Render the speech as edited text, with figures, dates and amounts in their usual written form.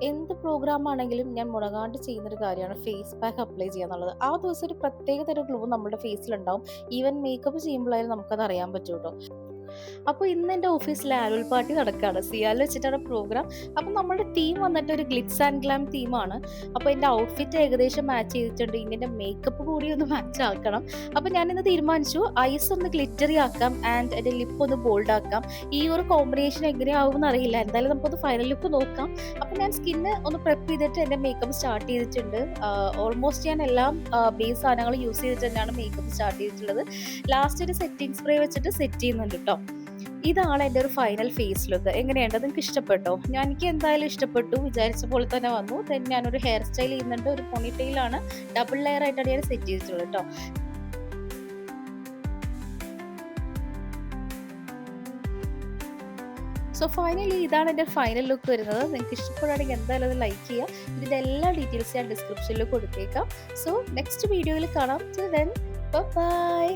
എന്ത് പ്രോഗ്രാം ആണെങ്കിലും ഞാൻ മുടങ്ങാണ്ട് ചെയ്യുന്നൊരു കാര്യമാണ് ഫേസ് പാക്ക് അപ്ലൈ ചെയ്യുക എന്നുള്ളത്. ആ ദിവസം ഒരു പ്രത്യേക തരം ഗ്ലോ നമ്മുടെ ഫേസിലുണ്ടാവും. ഈവൻ മേക്കപ്പ് ചെയ്യുമ്പോഴായാലും നമുക്കത് അറിയാൻ പറ്റും ട്ടോ. അപ്പോൾ ഇന്ന് എൻ്റെ ഓഫീസിൽ ആനുവൽ പാർട്ടി നടക്കുകയാണ്. സിയാലിൽ വെച്ചിട്ടാണ് പ്രോഗ്രാം. അപ്പോൾ നമ്മുടെ തീം വന്നിട്ട് ഒരു ഗ്ലിറ്റ്സ് ആൻഡ് ഗ്ലാം തീമാണ്. അപ്പോൾ എൻ്റെ ഔട്ട്ഫിറ്റ് ഏകദേശം മാച്ച് ചെയ്തിട്ടുണ്ട്. ഇനി എൻ്റെ മേക്കപ്പ് കൂടി ഒന്ന് മാച്ച് ആക്കണം. അപ്പോൾ ഞാനിന്ന് തീരുമാനിച്ചു ഐസ് ഒന്ന് ഗ്ലിറ്ററി ആക്കാം ആൻഡ് എൻ്റെ ലിപ്പ് ഒന്ന് ബോൾഡ് ആക്കാം. ഈ ഒരു കോമ്പിനേഷൻ എങ്ങനെയാവുമെന്ന് അറിയില്ല. എന്തായാലും നമുക്കൊന്ന് ഫൈനൽ ലുക്ക് നോക്കാം. അപ്പോൾ ഞാൻ സ്കിന്ന് ഒന്ന് പ്രെപ്പ് ചെയ്തിട്ട് എൻ്റെ മേക്കപ്പ് സ്റ്റാർട്ട് ചെയ്തിട്ടുണ്ട്. ഓൾമോസ്റ്റ് ഞാൻ എല്ലാം ബേസ് സാധനങ്ങൾ യൂസ് ചെയ്തിട്ട് തന്നെയാണ് മേക്കപ്പ് സ്റ്റാർട്ട് ചെയ്തിട്ടുള്ളത്. ലാസ്റ്റ് ഒരു സെറ്റിംഗ് സ്പ്രേ വെച്ചിട്ട് സെറ്റ് ചെയ്യുന്നുണ്ട് കേട്ടോ. ഇതാണ് എൻ്റെ ഒരു ഫൈനൽ ഫേസ് ലുക്ക്. എങ്ങനെയുണ്ട്? നിങ്ങൾക്ക് ഇഷ്ടപ്പെട്ടോ? എനിക്ക് എന്തായാലും ഇഷ്ടപ്പെട്ടു. വിചാരിച്ച പോലെ തന്നെ വന്നു. ദെൻ ഞാനൊരു ഹെയർ സ്റ്റൈൽ ചെയ്യുന്നുണ്ട്. ഒരു പോണിറ്റെയിലാണ്. ഡബിൾ ലെയർ ആയിട്ടാണ് ഞാൻ സെറ്റ് ചെയ്തിട്ടുള്ളത് കേട്ടോ. സോ ഫൈനലി ഇതാണ് എൻ്റെ ഫൈനൽ ലുക്ക് വരുന്നത്. നിങ്ങൾക്ക് ഇഷ്ടപ്പെടുകയാണെങ്കിൽ എന്തായാലും അത് ലൈക്ക് ചെയ്യുക. ഇതിൻ്റെ എല്ലാ ഡീറ്റെയിൽസ് ഞാൻ ഡിസ്ക്രിപ്ഷനിൽ കൊടുത്തേക്കാം. സോ നെക്സ്റ്റ് വീഡിയോയിൽ കാണാം. Till then bye.